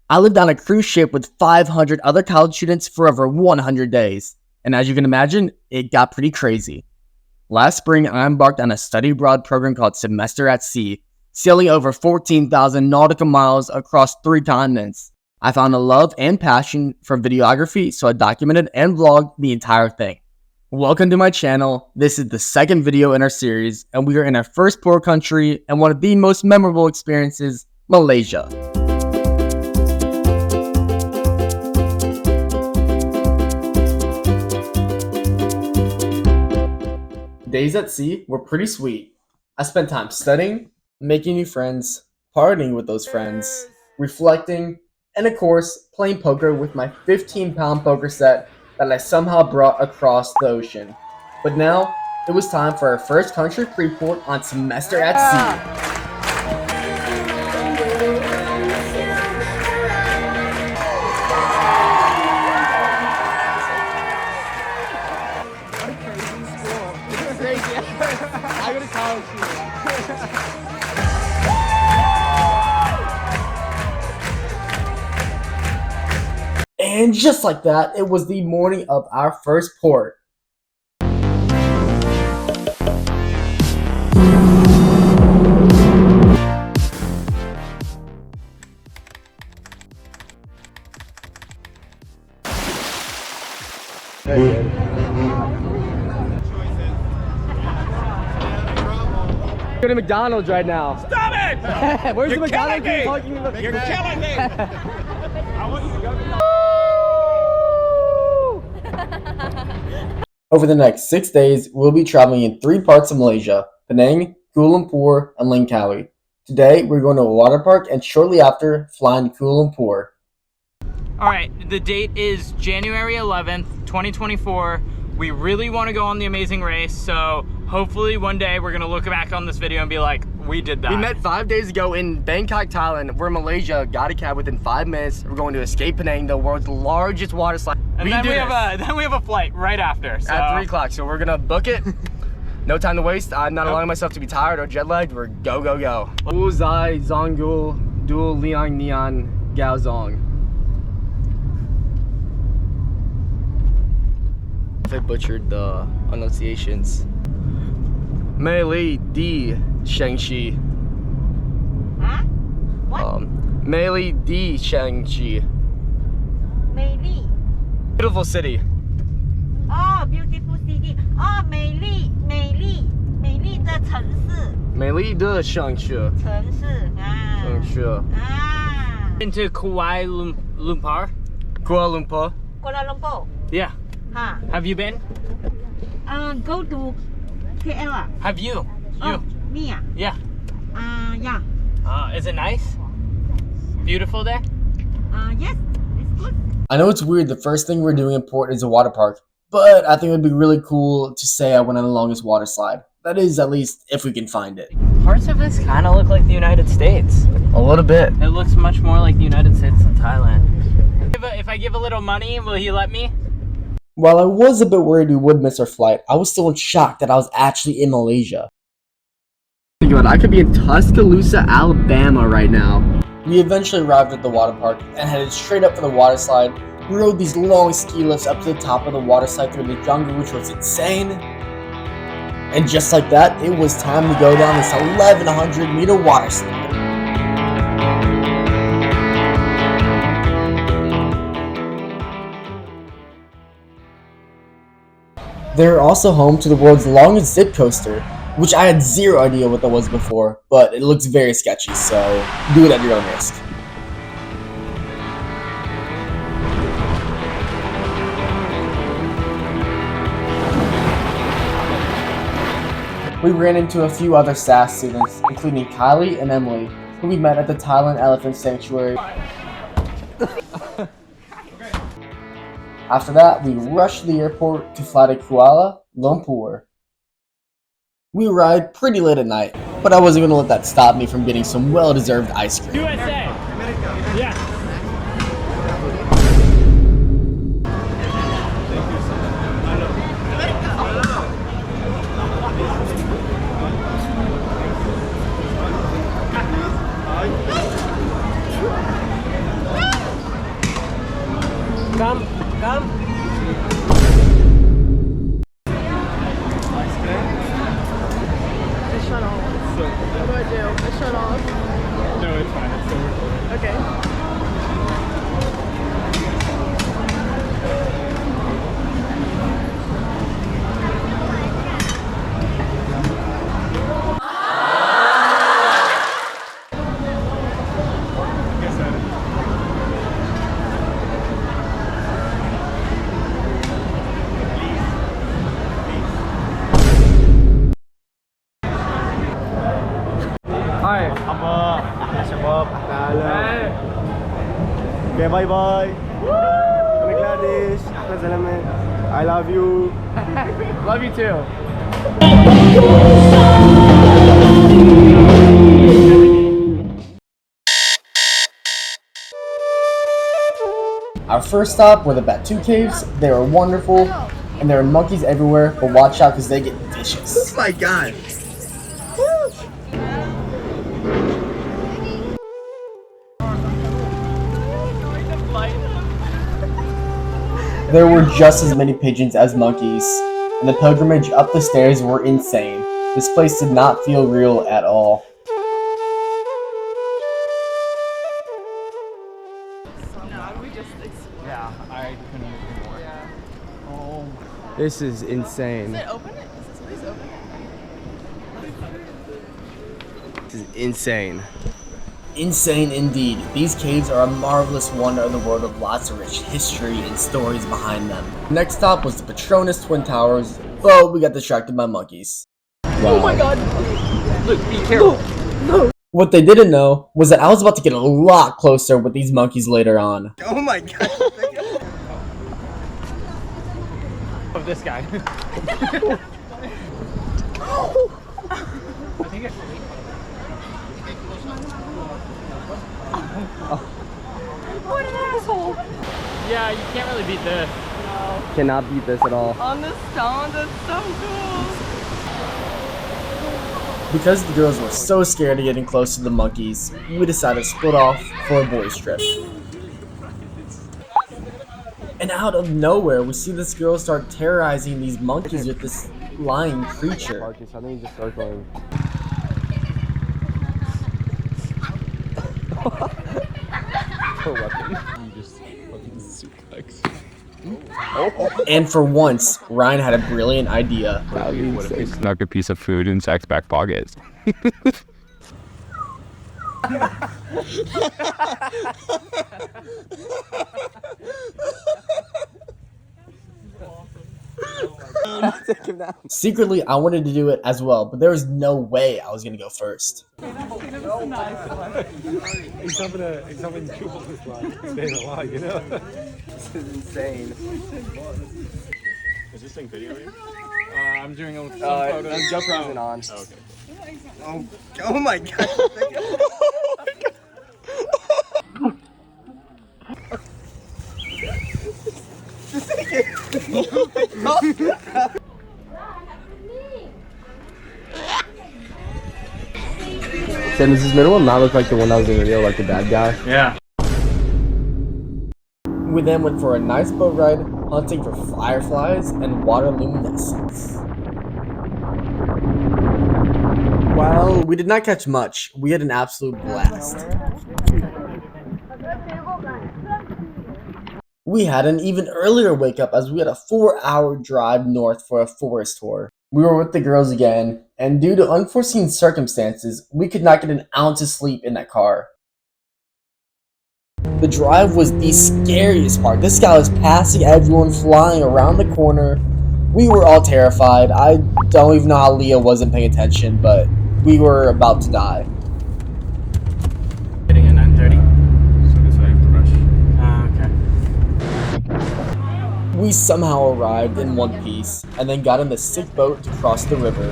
I lived on a cruise ship with 500 other college students for over 100 days, and as you can imagine, it got pretty crazy. Last spring, I embarked on a study abroad program called Semester at Sea, sailing over 14,000 nautical miles across 3 continents. I found a love and passion for videography, so I documented and vlogged the entire thing. Welcome to my channel. This is the second video in our series, and we are in our first port country and one of the most memorable experiences, Malaysia. Days at sea were pretty sweet. I spent time studying, making new friends, partying with those friends, reflecting, and of course, playing poker with my 15-pound poker set that I somehow brought across the ocean. But now, it was time for our first country pre-port on Semester at Sea. And just like that, it was the morning of our first port. Go to McDonald's right now. Stop it! Where's You're the McDonald's? You're killing me! I want you to go. Over the next 6 days, we'll be traveling in 3 parts of Malaysia: Penang, Kuala Lumpur, and Langkawi. Today, we're going to a water park and shortly after, flying to Kuala Lumpur. Alright, the date is January 11th, 2024. We really want to go on the amazing race, so hopefully one day we're going to look back on this video and be like, we did that. We met 5 days ago in Bangkok, Thailand. We're in Malaysia, got a cab within 5 minutes. We're going to Escape Penang, the world's largest water slide. And then we have a flight right after. So. At 3 o'clock, so we're gonna book it. No time to waste. I'm not allowing myself to be tired or jet lagged. We're go, go, go. Wu Zai Zongul Dual Liang Nian Gao Zong. If I butchered the enunciations. Mei Li Di Shangxi. Huh? What? Mei Li Di Shangxi. Mei Li. Beautiful city. Oh, beautiful city. Oh, 美丽的城市。美丽的城市。城市啊。城市。啊。 Into Kuala Lumpur? Kuala Lumpur. Kuala Lumpur. Yeah. Huh. Have you been? Go to KL. Ah. Have you? Oh, me. Ah. Yeah. Yeah. Is it nice? Beautiful there? Yes, it's good. I know it's weird, the first thing we're doing in port is a water park, but I think it would be really cool to say I went on the longest water slide. That is, at least, if we can find it. Parts of this kind of look like the United States. A little bit. It looks much more like the United States than Thailand. If I give a little money, will he let me? While I was a bit worried we would miss our flight, I was still in shock that I was actually in Malaysia. I could be in Tuscaloosa, Alabama right now. We eventually arrived at the water park and headed straight up for the water slide. We rode these long ski lifts up to the top of the water slide through the jungle, which was insane. And just like that, it was time to go down this 1,100-meter water slide. They're also home to the world's longest zip coaster, which I had zero idea what that was before, but it looks very sketchy, so do it at your own risk. We ran into a few other SAS students, including Kylie and Emily, who we met at the Thailand Elephant Sanctuary. After that, we rushed to the airport to fly to Kuala Lumpur. We arrived pretty late at night, but I wasn't going to let that stop me from getting some well-deserved ice cream. USA! Yeah. Come, come. I shut off. What do I do? I shut off. No, it's fine. It's still recording. Okay. Guess that. Hi. Apa? Shabab, Taala. Okay, bye bye. Bangladesh, Ahmed Zalame. I love you. Love you too. Our first stop were the Batu Caves. They were wonderful, and there were monkeys everywhere, but watch out because they get vicious. Oh my god. There were just as many pigeons as monkeys, and the pilgrimage up the stairs were insane. This place did not feel real at all. Yeah, I couldn't agree more. Oh. This is insane. Open it? Is this place open? This is insane. Insane indeed. These caves are a marvelous wonder of the world with lots of rich history and stories behind them. Next stop was the Petronas Twin Towers, but we got distracted by monkeys. Oh my god. Luke, be careful. What they didn't know was that I was about to get a lot closer with these monkeys later on. Oh my god. Of this guy. What an asshole. Yeah, you can't really beat this. Cannot beat this at all. On the stone, that's so cool. Because the girls were so scared of getting close to the monkeys, we decided to split off for a boys trip. And out of nowhere, we see this girl start terrorizing these monkeys with this lying creature. Marcus, I think he's just circling. For weapon. You just fucking suplex. And for once, Ryan had a brilliant idea. That would be What if they insane. snuck a piece of food in Zach's back pocket? Take him down. Secretly, I wanted to do it as well, but there was no way I was gonna go first. He's having trouble with like staying alive, you know? This is insane. Is this thing videoing? I'm doing some photos. The jumper isn't on. Oh, oh my god. Sam, does this middle one not look like the one that was in the video, like the bad guy? Yeah. We then went for a nice boat ride, hunting for fireflies and water luminescence. While we did not catch much, we had an absolute blast. We had an even earlier wake up as we had a 4-hour drive north for a forest tour. We were with the girls again, and due to unforeseen circumstances, we could not get an ounce of sleep in that car. The drive was the scariest part. This guy was passing everyone, flying around the corner. We were all terrified. I don't even know how Leah wasn't paying attention, but we were about to die. Getting at 9:30. So I guess I have to rush. Okay. We somehow arrived in one piece, and then got in the sick boat to cross the river.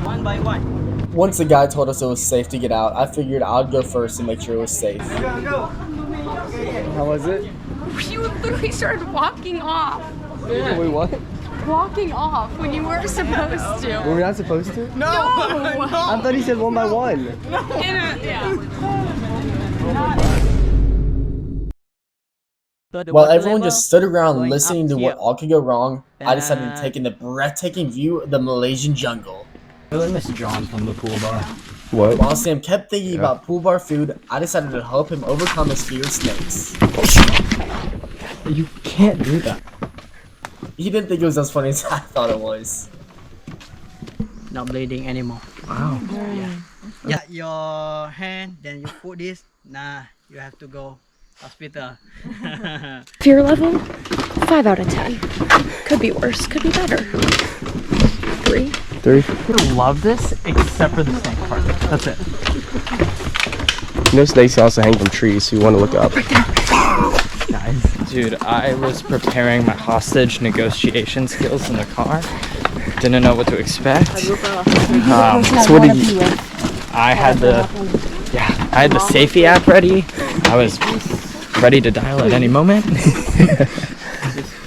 One by one. Once the guy told us it was safe to get out, I figured I'd go first and make sure it was safe. How was it? You literally started walking off. Wait, what? Walking off when you weren't supposed to. Were we not supposed to? No! I thought he said one by one. Yeah. While everyone just stood around listening to what all could go wrong, I decided to take in the breathtaking view of the Malaysian jungle. Mr. John from the pool bar. What? While Sam kept thinking about pool bar food, I decided to help him overcome his fear of snakes. You can't do that. He didn't think it was as funny as I thought it was. Not bleeding anymore. Wow. Yeah, your hand, then you put this. Nah, you have to go hospital. Fear level? 5 out of 10. Could be worse, could be better. 3. 3. I love this, except for the snake part. That's it. You know snakes also hang from trees, so you want to look up. Nice. Dude, I was preparing my hostage negotiation skills in the car. Didn't know what to expect. So what did you... I had the Safety app ready. I was ready to dial at any moment.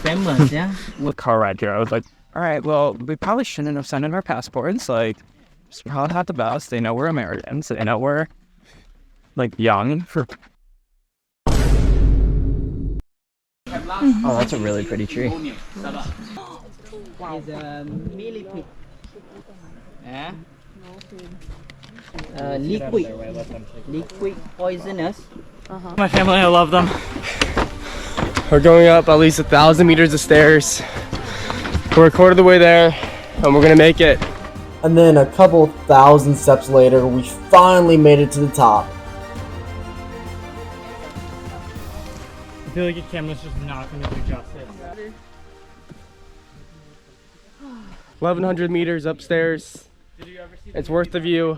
Famous, yeah. The car ride here, I was like, all right, well, we probably shouldn't have sent in our passports. Like, it's probably not the best. They know we're Americans. They know we're like young. Oh, that's a really pretty tree. It's a millipede. Yeah. Liquid poisonous. My family, I love them. We're going up at least 1,000 meters of stairs. We're a quarter of the way there, and we're gonna make it. And then a couple thousand steps later, we finally made it to the top. I feel like your camera's just not going to do justice. 1,100 meters upstairs. It's worth the view.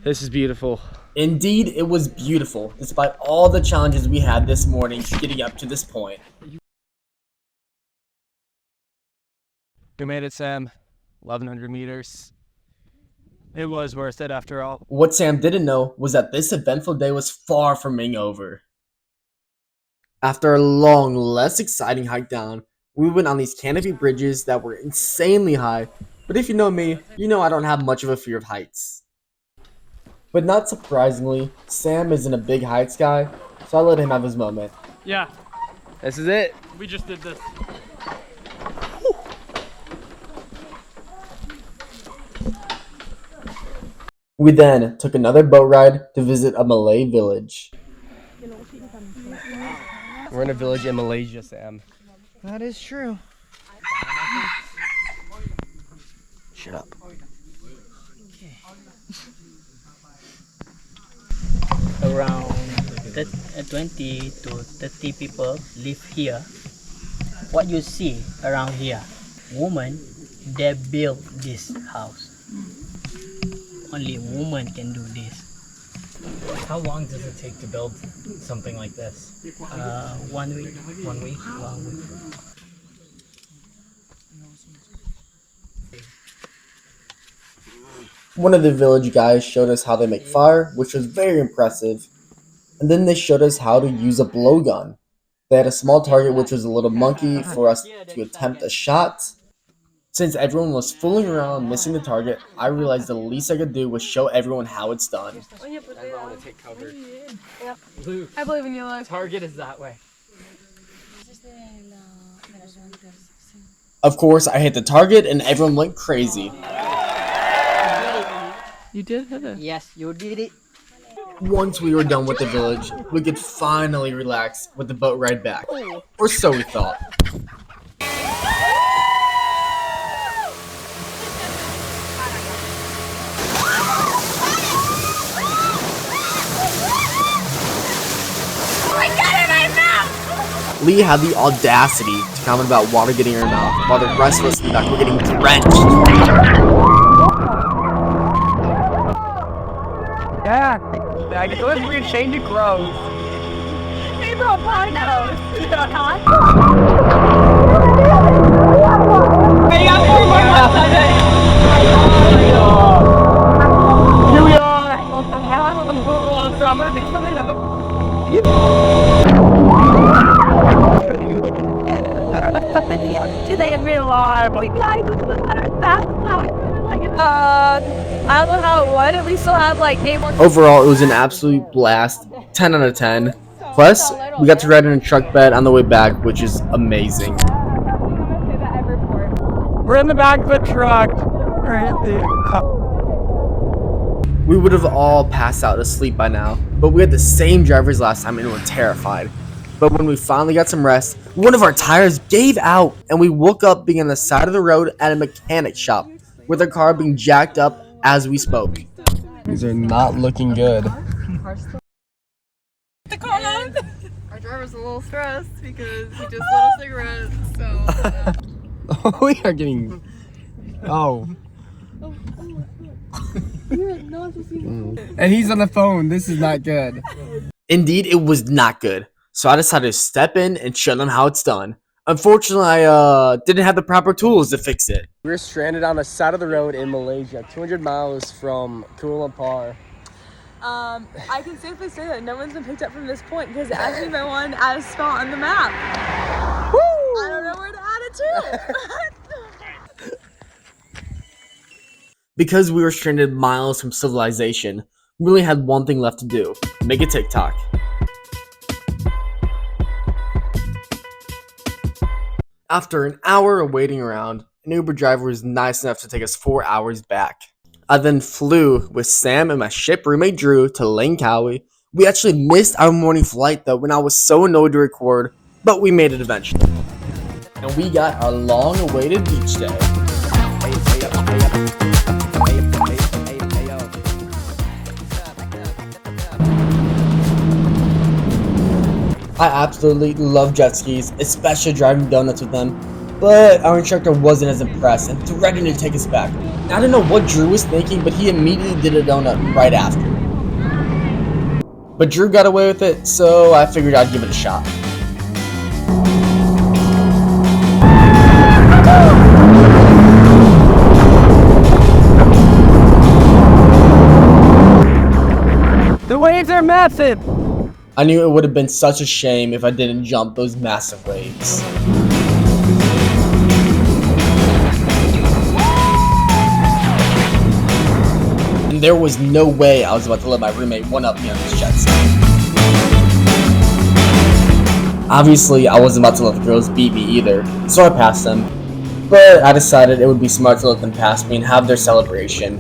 This is beautiful. Indeed, it was beautiful, despite all the challenges we had this morning getting up to this point. We made it, Sam. 1,100 meters. It was worth it after all. What Sam didn't know was that this eventful day was far from being over. After a long, less exciting hike down, we went on these canopy bridges that were insanely high, but if you know me, you know I don't have much of a fear of heights. But not surprisingly, Sam isn't a big heights guy, so I let him have his moment. Yeah, This is it. we just did this. We then took another boat ride to visit a Malay village. We're in a village in Malaysia, Sam. That is true. Shut up. Around 20 to 30 people live here. What you see around here, women, they build this house. Only women can do this. How long does it take to build something like this? 1 week. 1 week? 1 week. One of the village guys showed us how they make fire, which was very impressive. And then they showed us how to use a blowgun. They had a small target, which was a little monkey, for us to attempt a shot. Since everyone was fooling around missing the target, I realized the least I could do was show everyone how it's done. Everyone to take cover. Luke, I believe in you, Luke. target is that way. Of course, I hit the target and everyone went crazy. You did hit it. Yes, you did it. Once we were done with the village, we could finally relax with the boat ride back. Or so we thought. Lee had the audacity to comment about water getting in her mouth, while the rest of us in the back were getting drenched. Yeah, I can do it. We're changing clothes. Hey, bro, pineapples. Here we are. Do they have real alarm? I don't know how it would. At least they'll have like neighbors. Overall, it was an absolute blast. 10 out of 10. Plus, we got to ride in a truck bed on the way back, which is amazing. We're in the back of the truck. We would have all passed out asleep by now, but we had the same drivers last time and were terrified. But when we finally got some rest, one of our tires gave out and we woke up being on the side of the road at a mechanic shop with our car being jacked up as we spoke. These are not looking good. Our driver's a little stressed because he just lit a cigarette, so... We are getting... Oh. And he's on the phone. This is not good. Indeed, it was not good. So I decided to step in and show them how it's done. Unfortunately, I didn't have the proper tools to fix it. We're stranded on the side of the road in Malaysia, 200 miles from Kuala Lumpur. I can safely say that no one's been picked up from this point because actually no one added a spot on the map. Woo! I don't know where to add it to. Because we were stranded miles from civilization, we only had one thing left to do: make a TikTok. After an hour of waiting around, an Uber driver was nice enough to take us 4 hours back. I then flew with Sam and my ship roommate Drew to Langkawi. We actually missed our morning flight though when I was so annoyed to record, but we made it eventually. And we got our long-awaited beach day. I absolutely love jet skis, especially driving donuts with them, but our instructor wasn't as impressed and threatened to take us back. I don't know what Drew was thinking, but he immediately did a donut right after. But Drew got away with it, so I figured I'd give it a shot. The waves are massive. I knew it would have been such a shame if I didn't jump those massive waves. And there was no way I was about to let my roommate one-up me on this jet ski. Obviously, I wasn't about to let the girls beat me either, so I passed them. But I decided it would be smart to let them pass me and have their celebration.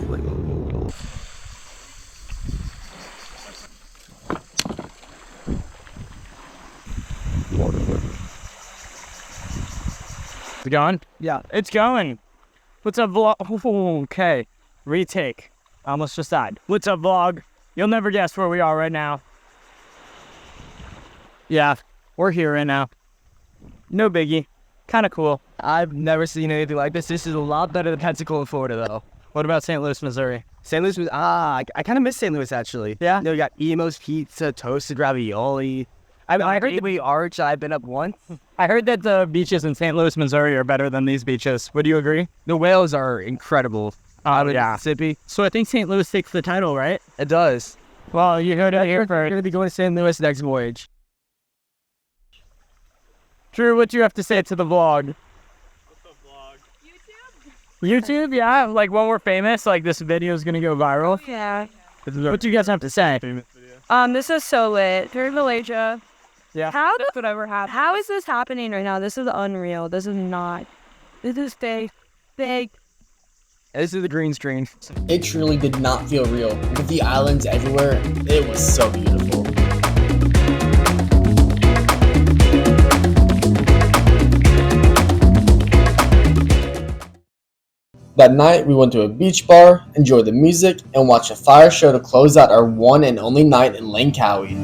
Is it going? Yeah. It's going. What's up, vlog? Oh, okay. Retake. I almost just died. What's up, vlog? You'll never guess where we are right now. Yeah, we're here right now. No biggie. Kind of cool. I've never seen anything like this. This is a lot better than Pensacola, Florida, though. What about St. Louis, Missouri? St. Louis was, I kind of miss St. Louis, actually. Yeah? You know, you got Emo's Pizza, toasted ravioli. I heard Gateway Arch, I've been up once. I heard that the beaches in St. Louis, Missouri are better than these beaches. Would you agree? The whales are incredible. Yeah. Mississippi. So I think St. Louis takes the title, right? It does. Well, you heard it here We're first. going to be going to St. Louis next voyage. Drew, what do you have to say to the vlog? What's up, vlog? YouTube? YouTube, yeah. Like when we're famous, like this video is gonna go viral. Yeah. What do you guys have to say? This is so lit. We're in Malaysia. Yeah. How does whatever happen? How is this happening right now? This is unreal. This is not. This is fake. Fake. This is the green screen. It truly did not feel real. With the islands everywhere, it was so beautiful. That night, we went to a beach bar, enjoyed the music, and watched a fire show to close out our one and only night in Langkawi.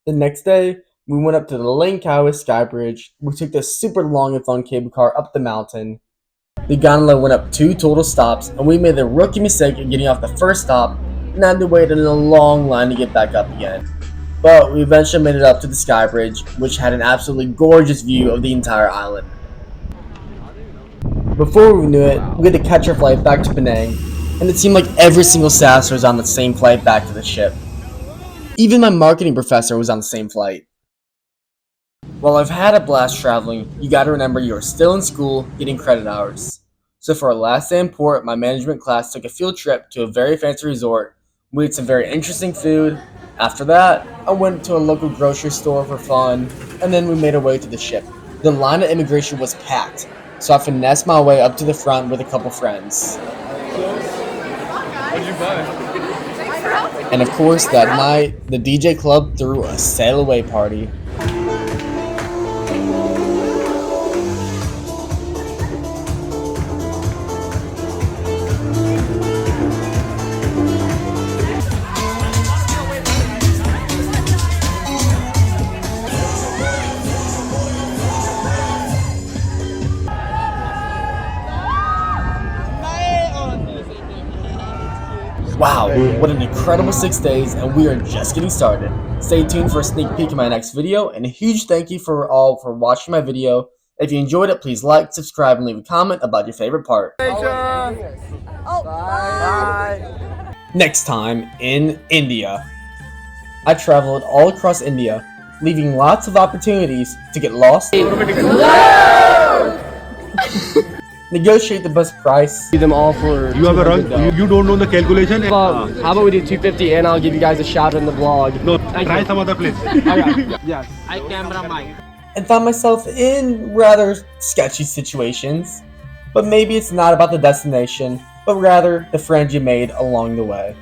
The next day, we went up to the Langkawi Sky Bridge. We took the super long and fun cable car up the mountain. The gondola went up 2 total stops, and we made the rookie mistake of getting off the first stop and had to wait in a long line to get back up again. But we eventually made it up to the Sky Bridge, which had an absolutely gorgeous view of the entire island. Before we knew it, we had to catch our flight back to Penang. and it seemed like every single SAS was on the same flight back to the ship. Even my marketing professor was on the same flight. While I've had a blast traveling, you gotta remember you are still in school getting credit hours. So for our last day in port, my management class took a field trip to a very fancy resort. We ate some very interesting food. After that, I went to a local grocery store for fun, and then we made our way to the ship. The line at immigration was packed, so I finessed my way up to the front with a couple friends. What'd you buy? And of course, that night, the DJ club threw a sail away party. Wow, what an incredible 6 days, and we are just getting started. Stay tuned for a sneak peek in my next video, and a huge thank you for all for watching my video. If you enjoyed it, please like, subscribe, and leave a comment about your favorite part. Bye. Next time in India. I traveled all across India, leaving lots of opportunities to get lost. Negotiate the best price. Do them all for You have a wrong. $200. You don't know the calculation. How about we do 250 and I'll give you guys a shout in the vlog. No, try some other place. Yes. And found myself in rather sketchy situations. But maybe it's not about the destination, but rather the friends you made along the way.